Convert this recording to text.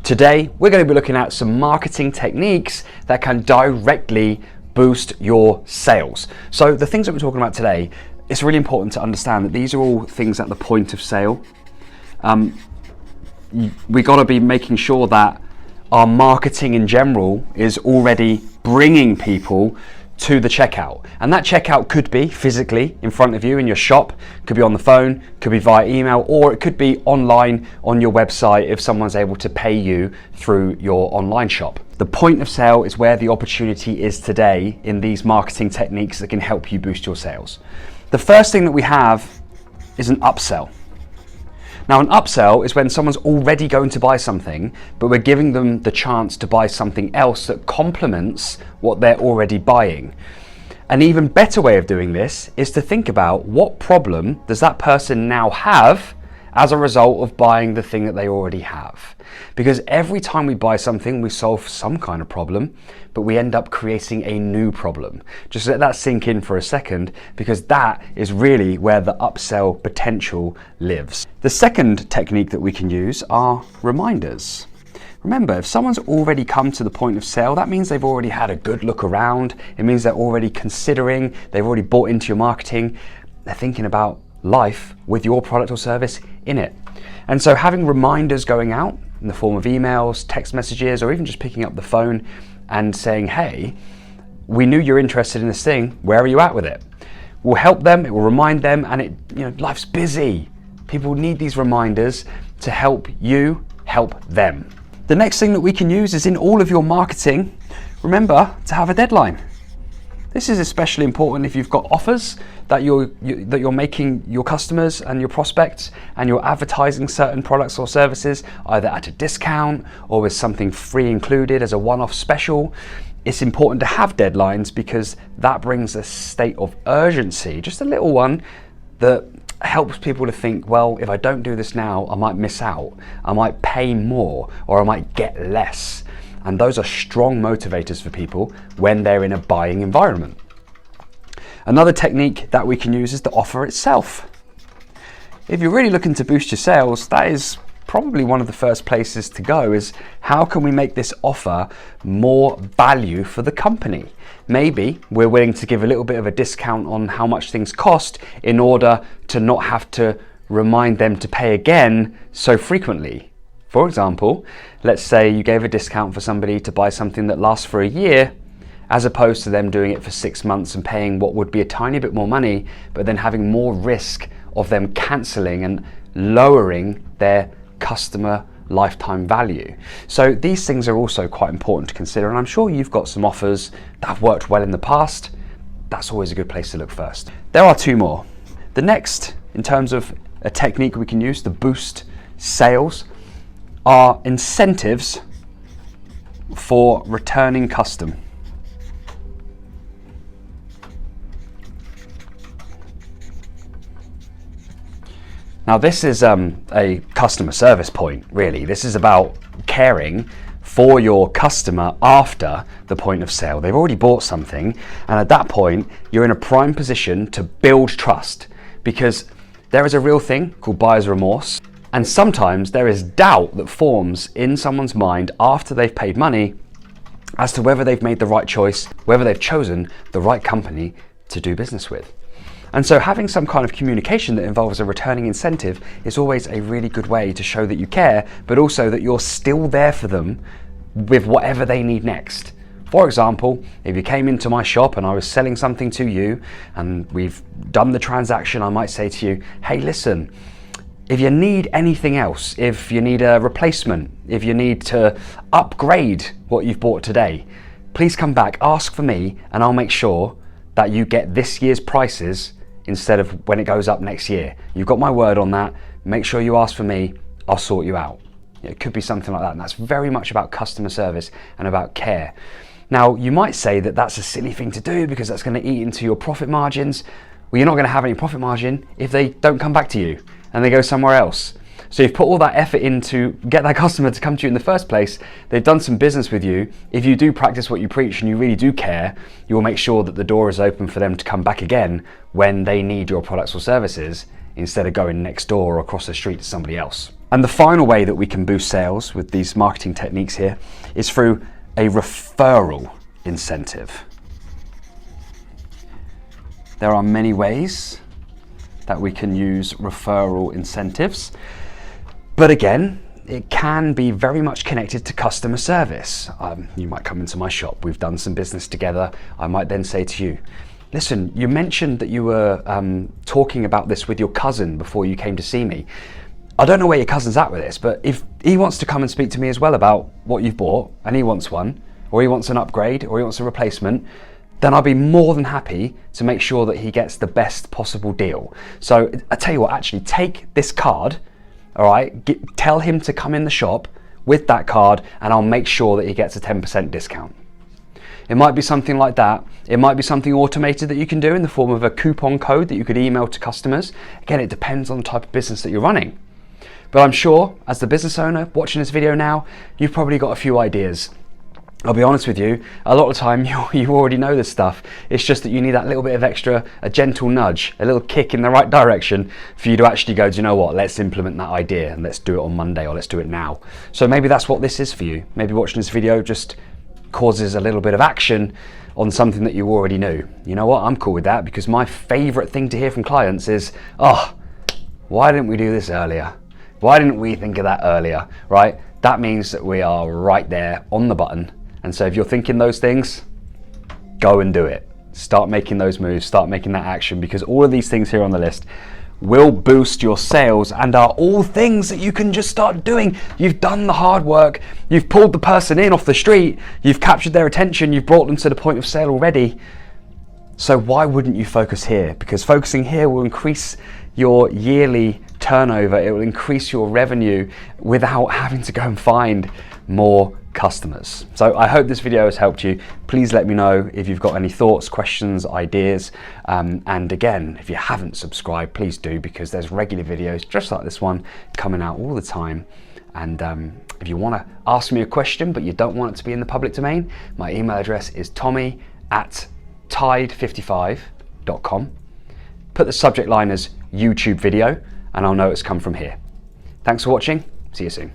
Today, we're going to be looking at some marketing techniques that can directly boost your sales. So the things that we're talking about today, it's really important to understand that these are all things at the point of sale. We got to be making sure that our marketing in general is already bringing people to the checkout. And that checkout could be physically in front of you in your shop, could be on the phone, could be via email, or it could be online on your website if someone's able to pay you through your online shop. The point of sale is where the opportunity is today in these marketing techniques that can help you boost your sales. The first thing that we have is an upsell. Now, an upsell is when someone's already going to buy something, but we're giving them the chance to buy something else that complements what they're already buying. An even better way of doing this is to think about what problem does that person now have as a result of buying the thing that they already have. Because every time we buy something, we solve some kind of problem, but we end up creating a new problem. Just let that sink in for a second, because that is really where the upsell potential lives. The second technique that we can use are reminders. Remember, if someone's already come to the point of sale, that means they've already had a good look around. It means they're already considering, they've already bought into your marketing. They're thinking about life with your product or service in it. And so having reminders going out in the form of emails, text messages, or even just picking up the phone and saying, hey, we knew you're interested in this thing, where are you at with it? Will help them, it will remind them, and life's busy. People need these reminders to help you help them. The next thing that we can use is in all of your marketing, remember to have a deadline. This is especially important if you've got offers that you're making your customers and your prospects, and you're advertising certain products or services either at a discount or with something free included as a one-off special. It's important to have deadlines because that brings a state of urgency, just a little one, that helps people to think, well, if I don't do this now, I might miss out, I might pay more, or I might get less. And those are strong motivators for people when they're in a buying environment. Another technique that we can use is the offer itself. If you're really looking to boost your sales, that is probably one of the first places to go, is how can we make this offer more value for the company? Maybe we're willing to give a little bit of a discount on how much things cost in order to not have to remind them to pay again so frequently. For example, let's say you gave a discount for somebody to buy something that lasts for a year, as opposed to them doing it for 6 months and paying what would be a tiny bit more money, but then having more risk of them cancelling and lowering their customer lifetime value. So these things are also quite important to consider, and I'm sure you've got some offers that have worked well in the past. That's always a good place to look first. There are two more. The next, in terms of a technique we can use to boost sales, are incentives for returning custom. Now this is a customer service point, really. This is about caring for your customer after the point of sale. They've already bought something, and at that point, you're in a prime position to build trust, because there is a real thing called buyer's remorse. And sometimes there is doubt that forms in someone's mind after they've paid money as to whether they've made the right choice, whether they've chosen the right company to do business with. And so having some kind of communication that involves a returning incentive is always a really good way to show that you care, but also that you're still there for them with whatever they need next. For example, if you came into my shop and I was selling something to you and we've done the transaction, I might say to you, hey, listen, if you need anything else, if you need a replacement, if you need to upgrade what you've bought today, please come back, ask for me, and I'll make sure that you get this year's prices instead of when it goes up next year. You've got my word on that. Make sure you ask for me, I'll sort you out. It could be something like that, and that's very much about customer service and about care. Now, you might say that that's a silly thing to do because that's going to eat into your profit margins. Well, you're not going to have any profit margin if they don't come back to you and they go somewhere else. So you've put all that effort in to get that customer to come to you in the first place. They've done some business with you. If you do practice what you preach and you really do care, you will make sure that the door is open for them to come back again when they need your products or services, instead of going next door or across the street to somebody else. And the final way that we can boost sales with these marketing techniques here is through a referral incentive. There are many ways that we can use referral incentives, but again, it can be very much connected to customer service. You might come into my shop, we've done some business together. I might then say to you, listen, you mentioned that you were talking about this with your cousin before you came to see me. I don't know where your cousin's at with this, but if he wants to come and speak to me as well about what you've bought, and he wants one, or he wants an upgrade, or he wants a replacement, then I'll be more than happy to make sure that he gets the best possible deal. So I tell you what, actually take this card, all right, tell him to come in the shop with that card, and I'll make sure that he gets a 10% discount. It might be something like that. It might be something automated that you can do in the form of a coupon code that you could email to customers. Again, it depends on the type of business that you're running. But I'm sure, as the business owner watching this video now, you've probably got a few ideas. I'll be honest with you, a lot of the time you already know this stuff. It's just that you need that little bit of extra, a gentle nudge, a little kick in the right direction for you to actually go, do you know what, let's implement that idea and let's do it on Monday, or let's do it now. So maybe that's what this is for you. Maybe watching this video just causes a little bit of action on something that you already knew. You know what, I'm cool with that, because my favorite thing to hear from clients is, oh, why didn't we do this earlier? Why didn't we think of that earlier, right? That means that we are right there on the button. And so if you're thinking those things, go and do it. Start making those moves, start making that action, because all of these things here on the list will boost your sales and are all things that you can just start doing. You've done the hard work, you've pulled the person in off the street, you've captured their attention, you've brought them to the point of sale already. So why wouldn't you focus here? Because focusing here will increase your yearly turnover, it will increase your revenue without having to go and find more customers. So I hope this video has helped you. Please let me know if you've got any thoughts, questions, ideas, and again, if you haven't subscribed, please do, because there's regular videos just like this one coming out all the time. And if you want to ask me a question but you don't want it to be in the public domain, my email address is tommy@tide55.com. Put the subject line as YouTube video and I'll know it's come from here. Thanks for watching. See you soon.